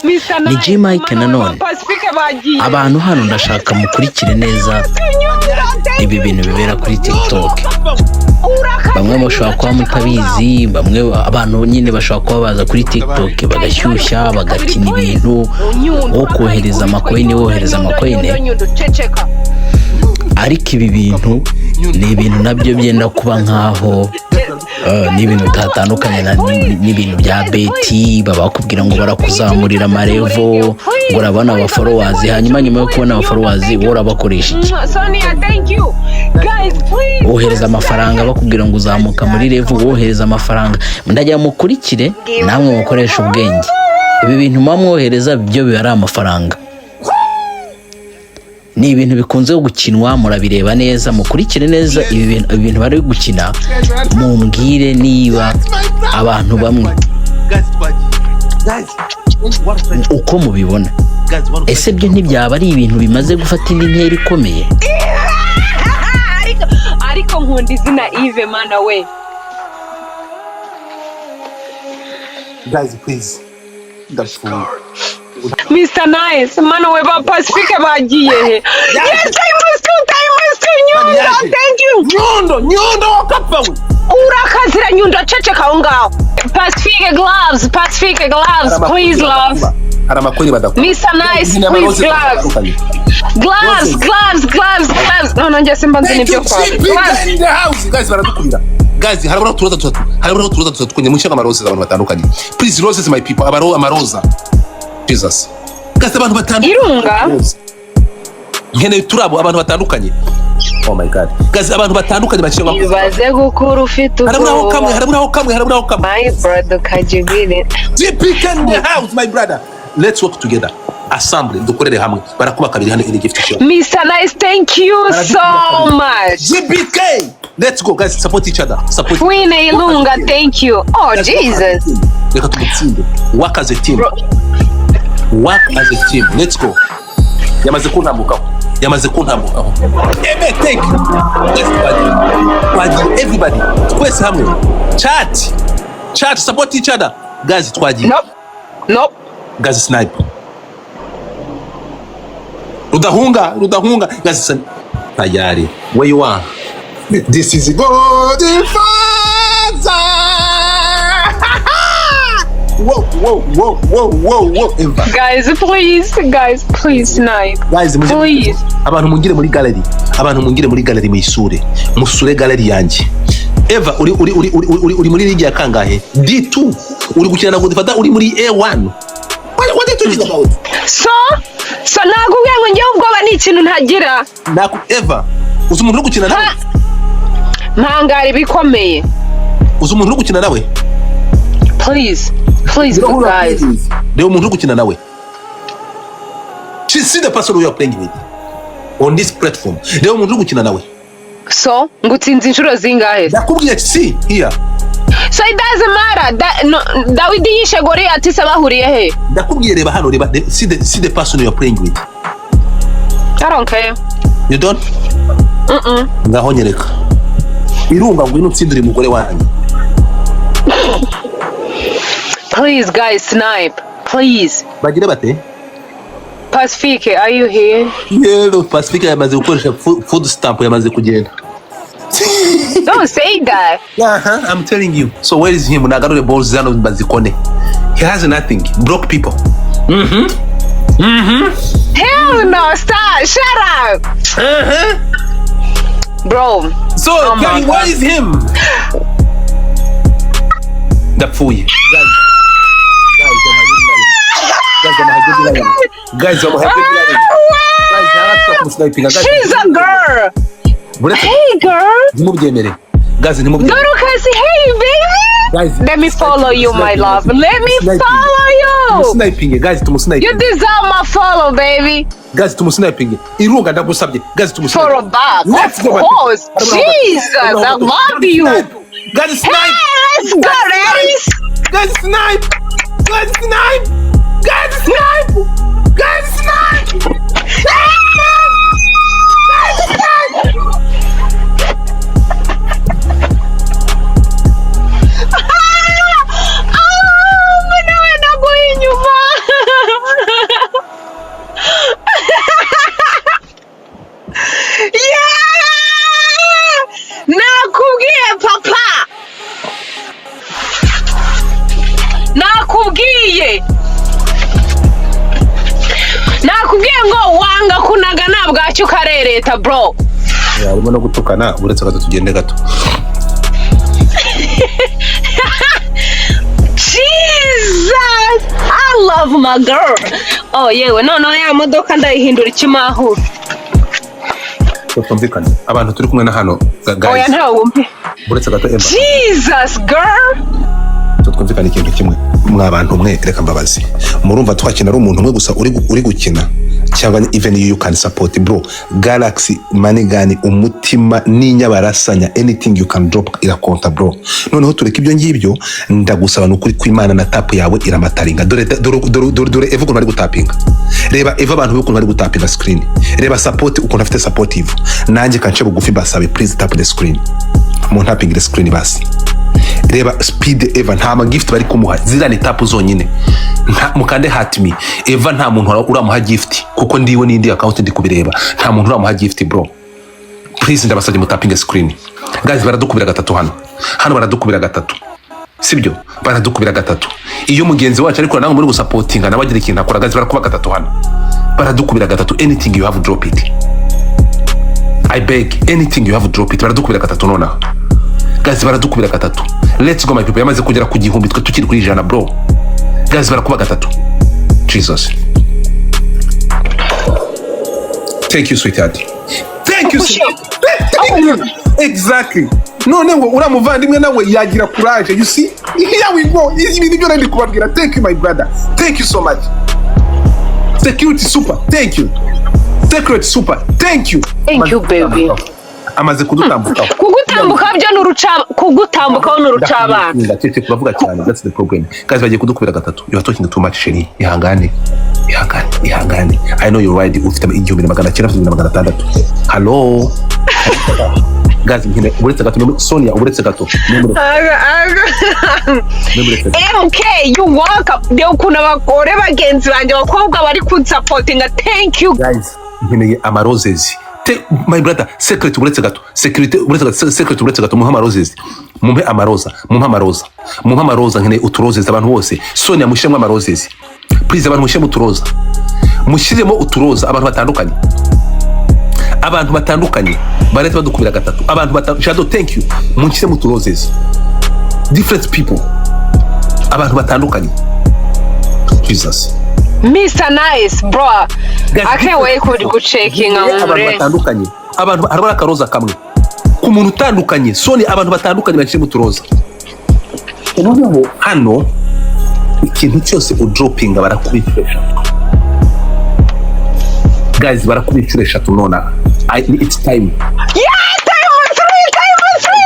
ni G-Mike nanone. Abantu hano ndashaka mukurikire neza ibi bintu bibera kuri TikTok. Bamwe bashobora kuba mutabizi, bamwe abantu nyine bashobora kuba baza kuri TikTok bagashyushya bagakina ibintu wo kohereza amakoine ariko ibi bintu ni ibintu nabyo byenda kuba nkaho ni ibintu tatandukanye n'ibintu bya beti baba bakubwira ngo barakuzamurira amarevo ngo urabona aba followers hanyuma nyuma yo kubona aba followers urabakoresha iki? Wohereza amafaranga bakubwira ngo uzamuka muri revo, wohereza amafaranga ndajya mukurikire namwe mukoresha ubwenge. Ibi bintu mwohereza byo biba ari amafaranga, ni ibintu bikunze gukinwa, murabireba neza, mukurikire neza ibi bintu bari gukina, mumbwire niba abantu bamwe uko mubibona. Ese byo ntibyaba ari ibintu bimaze gufata indi ntera ikomeye? Ariko nkunda izina Yves mana we. Guys, please. Mr. Nice, man, we ba Pacific bagiye he. Yes, time must Nyundo, thank you. Nyundo wakapawe. Urakazira Nyundo ceceka aho ngaho. Pacific gloves, please love. Aramakoni badakora. Mr. Nice, please gloves. No, njye simbanze nibyo kwa. Guys, baradukurira. Guys, harabura turoza tukunye mu cyangwa amarose abantu batandukanye. Please, roses my people, amaroza. Jesus. Guys, abantu batandukanye. Irunga. Nkene turabo abantu batandukanye. Oh my God. Guys, abantu batandukanye baciyemo. Bibaze gukura ufite harabura aho kamwe. My brother kajibine. Deep in the house, my brother. Let's work together. Assemble, dukorere hamwe. Barakuba kabiri hano in gift show. Mr. Nice, thank you so much. GBK. Let's go, guys. Support each other. Queen Ilunga, thank you. Oh, Jesus. Leka tumutsinde. Work as a team. Let's go. Yamaze kuntambukaho. Everything. Everybody. Twese hamwe. Chat. Support each other. Guys, twagiye. Nope. Guys, snipe. Rudahunga. Guys, tayari. Where you are? This is Godfather. Whoa. Guys, please, snipe. Guys, please. Abantu mungire muri gallery. Musure gallery yanjye. Eva, uri muri ligi ya kangahe? D2. Uri gukina na Godfather uri muri A1. What are you talking about? So nakubwiye ngo njye ubwoba ni ikintu ntagira. Eva, uzi umuntu uri gukina nawe? Mpangari bikomeye. Uzi umuntu uri gukina nawe? Please, guys. Leo umuntu uri gukina nawe. See the person we are playing with on this platform. Leo umuntu uri gukina nawe. So ngutsinze inshuro zingahe? Nakubwiye see here. So it doesn't matter. Dawidi yishe Goliath se bahuriye he? Ndakubwiye reba hano see the person you are playing with. I don't care. You don't? Ngaho nyereka. Irunga ngwino utsindire umugore wanyu. Please guys, snipe. Please. Bagire bate? Pacific, are you here? Yeah, Pacific yamaze gukoresha food stamp yamaze kugenda. Don't say that. I'm telling you. So where is him? Nagarure balls zano bazikone. He has nothing. Broke people. Hell no, stop. Shut up. Bro. So where is him? That fool. Guys, I'm happy. She's a girl. Hey, girl. Guys, hey, baby. Guys, let me follow you, my love. Let me follow you. Sniping, guys, sniping. You deserve my follow, baby. Guys, sniping. Irunga ndagusabye. Guys, for a back. Of course. Jesus, I love you. Guys, snipe. Hey, let's go, ladies. Guys, snipe. Guys, snipe. Guys, snipe. Guys, snipe. kwanga kunaga nabwacyo karereta bro. Yarimo no gutukana uretse gato tugende gato. Jesus, I love my girl. Oh yewe no ya modoka ndayihindura ikimahu. Tumvikane abantu turi kumwe na hano guys. Oya ntawe wumve. Uretse gato Emma. Jesus girl. Twumvikane ikintu kimwe mwabantu mwe reka mbabazi. Murumva twakina ari umuntu umwe gusa uri gukina cyangwa even you can support bro. Galaxy Manigani umutima n'inyabarasanya anything you can drop irakonta bro. Noneho tureka ibyo ngibyo ndagusaba n'ukuri kw'Imana na tap yawe iramataringa. Dore Eva ukuntu ari gutapinga. Reba Eva abantu ukuntu ari gutapinga screen. Reba support ukuntu afite supportive. Nanjye kanche bugufi basabe please tap the screen. Mu tapping the screen basi. Reba speed Eva nta ma gift bari kumuha zirane tap zonyine mukande hat me Eva nta muntu uramuha gift kuko ndiwe n'indi account ndi kubireba nta muntu uramuha gift bro please ndabasabye mu tapping screen guys baradukubira gatatu hano baradukubira gatatu sibyo baradukubira gatatu iyo mugenzi wacu ariko nango muri gusupportinga nabagira ikintu akora guys barakuba gatatu hano baradukubira gatatu anything you have drop it I beg anything you have drop it baradukubira gatatu nona guys baradukubira gatatu let's go my people yamaze kugera ku gihumbi twe tukiri kuri jana bro guys barakuba gatatu Jesus thank you sweetheart thank you exactly none ngo uramuvandimwe nawe yagira courage you see here we go ibintu byo ndi kubabwira thank you my brother thank you so much security super thank you secret super thank you baby amaze kudutambuka byo kugutambukaho n'urucabana ndacece kuravuga cyane that's the problem guys bagiye kudukubira gatatu you are talking too much sheri ihangane I know you're right ufite 1900 hello guys ngine uretse gato Sonia uretse gato MK you walk up de ukuna bakore bagenzi banje bakobwa bari kunsupportinga thank you guys ngine amaroses my brother secret uretse gato security uretse gato muha amaroses mumpe amaroza nkene uturoses abantu bose Sonia mushemwe amaroses please abantu mushemwe uturoza mushiremo uturoza abantu batandukanye baretse badukubira gatatu abantu Shadow thank you mushiremo uturoses different people abantu batandukanye Jesus Mr. Nice bro I can't wait to checking abantu batandukanye abantu harimo akaroza kamwe ku muntu utandukanye Soni abantu batandukanye bakiri mu turoza noneho hano ikintu cyose udropinga barakubitresha guys barakubitresha eshatu nona it's time time on three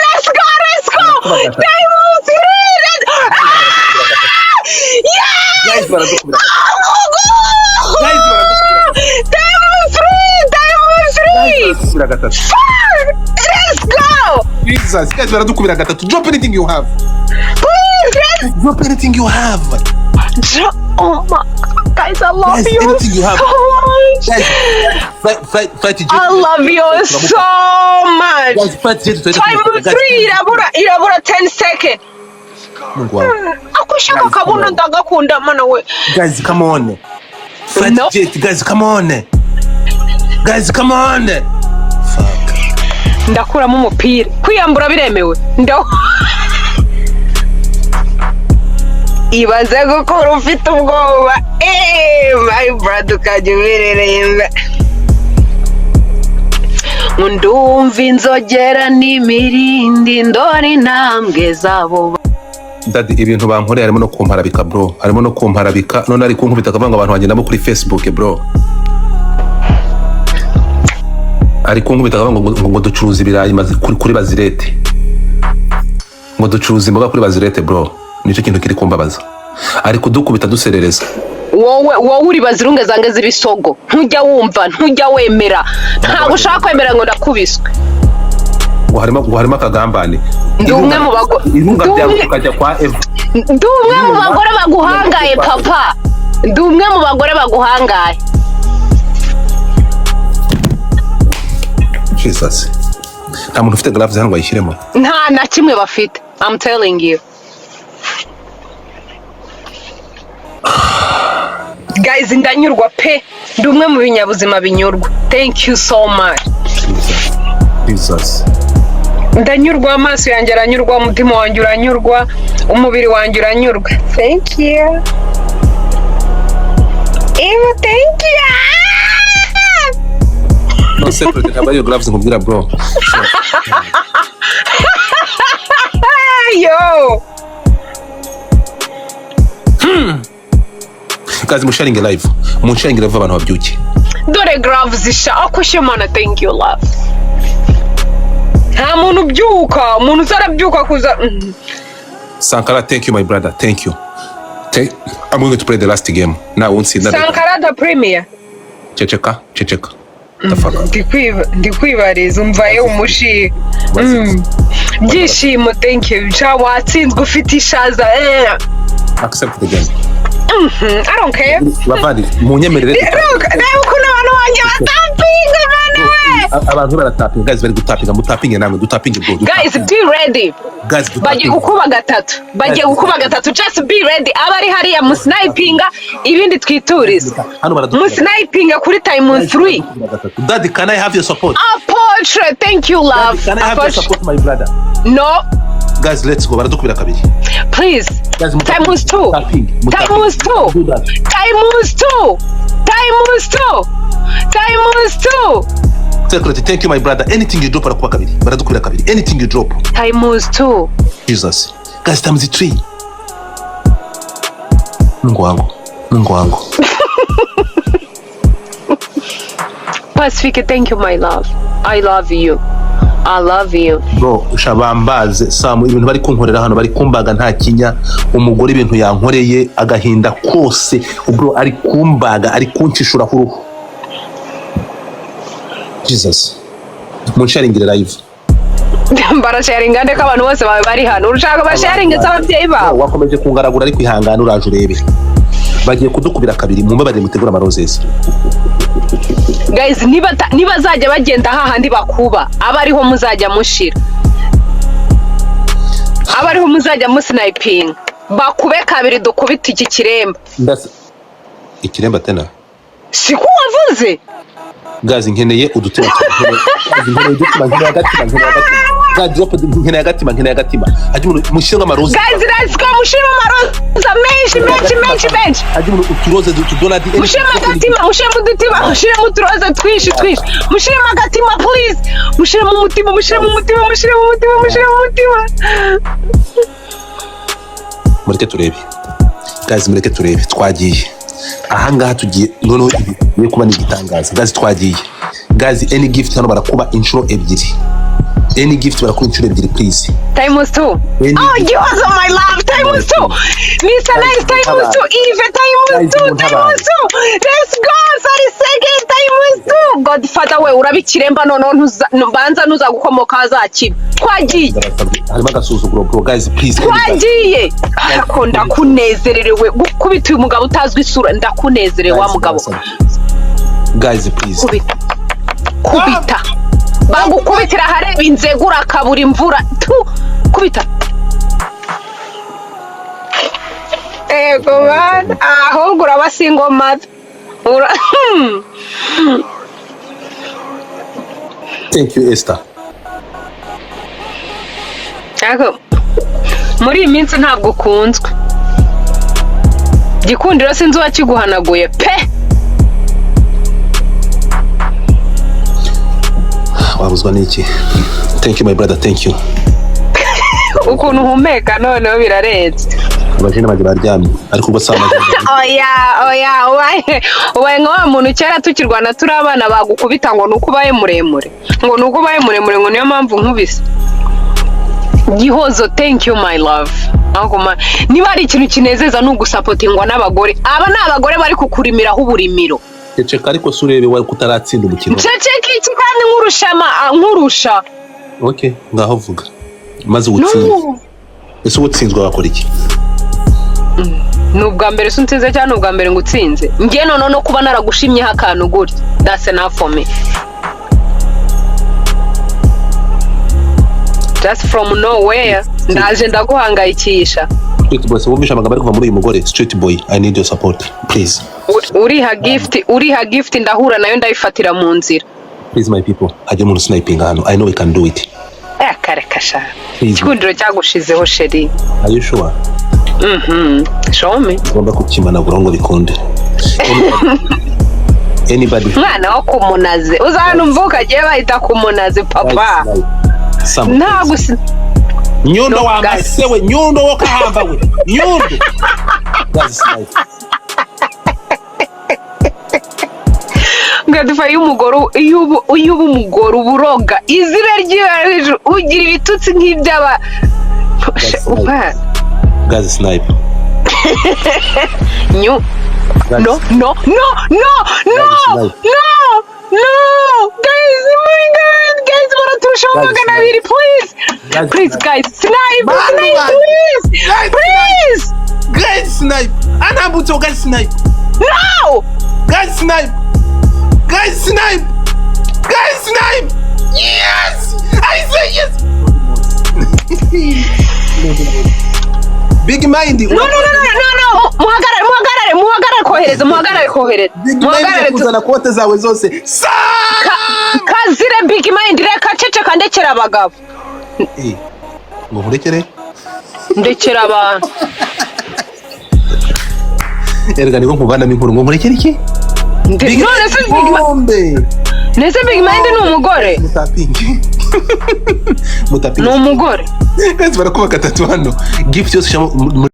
let's go time on three guys barakubitresha let's go Jesus guys baradukubira gatatu drop anything you have please drop anything you have oh my guys I love guys, you anything you have so much guys flight jet I love you so much guys flight jet time on three irabura 10 seconds akushaka kabona ndagakunda mana we guys come on flight jet guys come on fuck ndakuramo umupira kwiyambura biremewe ibaze gukora ufite ubwoba my brother ukajuberereye ndumva inzogera n'imirindi ndori ntambwe zabo Daddy ibintu bankoreye harimo no kumparabika bro harimo no kumparabika none ari kunkubita akavanga abantu bagenda kuri Facebook bro ari kunkubita akavanga ngo ducuruza ibirayi kuri bazirete ngo ducuruza imboga kuri bazirete bro nicyo kintu kiri kumbabaza ari kudukubita duserereza wowe uri bazirunge zange z'ibisogo ntujya wumva ntujya wemera ntabwo ushaka kwemera ngo ndakubiswe harimo akagambane ndumwe mu bagore irunga byakajya kwa Eva ndumwe mu bagore baguhangaye papa ndumwe mu bagore baguhangaye Jesus nta muntu ufite gloves hano bayishyiremo nta na kimwe bafite I'm telling you guys ndanyurwa pe ndi umwe mu binyabuzima binyurwa. Thank you so much. Jesus. Ndanyurwa, amaso yanjye aranyurwa, umutima wanjye uranyurwa, umubiri wanjye uranyurwa. Thank you. Thank you. No separate, have your gloves nkubwira bro. Yo. Guys, musharing live. Musharing live abantu babyuke. Dore gloves zisha akushimana. Thank you love. Nta muntu ubyuka, umuntu uzarabyuka kuza. Sankara, thank you my brother. Thank you. I'm going to play the last game. Now won't see that. Sankara the premier. Checheka. Ndikwibariza umvaye umushi. Byishimo, thank you. Ja watsinzwe ufite ishaza. Accept the game. I don't care. Bavandi, munyemerere. Reba ukuntu abantu banjye batapinga bana we. Abantu baratapinga, guys bari gutapinga, mutapinge namwe, dutapinge bro. Guys be ready. Guys bagiye gukuba gatatu. Just be ready. Abari hariya mu snipinga ibindi twituriza. Mu snipinga kuri time 3. Daddy, can I have your support? Apotre, thank you love. Daddy, can I have your support my brother? No. Guys, let's go. Baradukubira kabiri. Please. Time was 2. Security, thank you my brother. Anything you drop barakuba kabiri. Baradukubira kabiri. Anything you drop. Time was 2. Jesus. Guys, time is 3. Mungu wangu. Pacific, thank you my love. I love you. Bro, ushabambaze Samu ibintu bari kunkorera hano bari kumbaga nta kinya umugore ibintu yankoreye agahinda kose bro ari kumbaga ari kunshishura kuruhu. Jesus. Munsharingire live. Barasharinga ndeka abantu bose bari hano. Urushaka basharinge z'ababyeyi babo. Wakomeje kungaragura ari kwihangana uraje urebe. Bagiye kudukubira kabiri mumbe bari mutegura amarozes. Guys, niba zajya bagenda hahandi bakuba abariho muzajya mushira, abariho muzajya musniping bakube kabiri dukubita iki kiremba. Ikiremba tena siku wavuze. Guys, nkeneye udutema nkene agatima haje umuntu mushinga amaroza. Guys, let's go mushima amaroza menshi haje umuntu uturoze tudonadi mushima agatima mushima uturoze twishi mushima agatima please mushima umutima mureke turebe. Guys, mureke turebe twagiye ahangaha tugiye noneho ibi kuba ni gitangaza. Guys, twagiye. Guys, any gift hano barakuba inshuro ebyiri. Any gift barakuba inshuro ebyiri please. Time was 2. Oh, you also my love. Time was 2. Mr. Nice, time was 2. Eve, time was 2. Let's go. 30 seconds. Time was 2. Godfather we urabikiremba none mbanza nuza gukomoka azakira. Twagiye. Harimo agasuzuguro bro. Guys, please. Twagiye. Ko ndakunezererewe gukubita uyu mugabo utazwi isura. Ndakunezerewe wa mugabo. Guys, please. Kubita. Bagukubitira hareba inzegura akabura imvura. Kubita. Ego man, ahubwo urabasingo mad. Thank you Esther. Ako muri iyi minsi ntabwo ukunzwe. Gikundiro sinzi wakiguhanaguye pe. Wabuzwa n'iki? Thank you my brother, thank you. Ukuntu uhumeka noneho birarenze. Abajene baje baryamye ariko ubwo sama. Oya ubaye nka wa muntu cyera tukirwana turi abana bagukubita ngo nuko ubaye muremure. Ngo nuko ubaye muremure ngo niyo mpamvu nkubise. Gihozo, thank you my love. Agoma niba ari ikintu kinezeza n'ugusapotingwa n'abagore. Aba ni abagore bari kukurimiraho uburimiro. Ceceka ariko surebe wari kutaratsinda umukino. Ceceka iki kandi nkurusha. Okay, ngaho vuga. Maze utsinze. Ese utsinzwe wakora iki? Nubwa mbere suntize cyane nubwa mbere ngutsinze. Ngiye no kuba naragushimye akantu gutya. That's enough for me. Just from nowhere ndaje ndaguhangayikisha. Street boy, wumvisha amagambo ari kuva muri uyu mugore. Street boy, I need your support please. uriha gift ndahura nayo ndayifatira mu nzira. Please my people, hajye umuntu sniping hano. I know we can do it. Karekasha. Ikundiro cyagushizeho sheri. Are you sure? Show me. Ngomba kukimanagura ngo bikunde. Anybody? Mwana wo kumunaze. Uzana umvuka giye bahita kumunaze papa. Nta gusa. Nyundo wa masewe, nyundo wo kahamba we. Nyundo. That's nice. Ngadifa y'umugoro iyo umugoro uburoga izire ryiwe ugira ibitutsi nk'ibyaba. Gazi snipe. No. Guys, oh my God. Guys, baraturusha magana abiri, please. Please, guys, snipe, please. Guys, snipe. Anabuto, guys, snipe. No. Guys, snipe. Guys, snipe. Guys, snipe. Yes. I say yes. Big mind. No. Muhagarare kohereza. Muhagarare kuzana kote zawe zose. Kazire big mind reka cece kandekera abagabo. Ngo murekere? Ndekera abantu. Erega niko nkuvana inkuru ngo murekere iki? None se big mind ni umugore. Mutapingi. Ni umugore. Kazi barakuba gatatu hano. Gift yose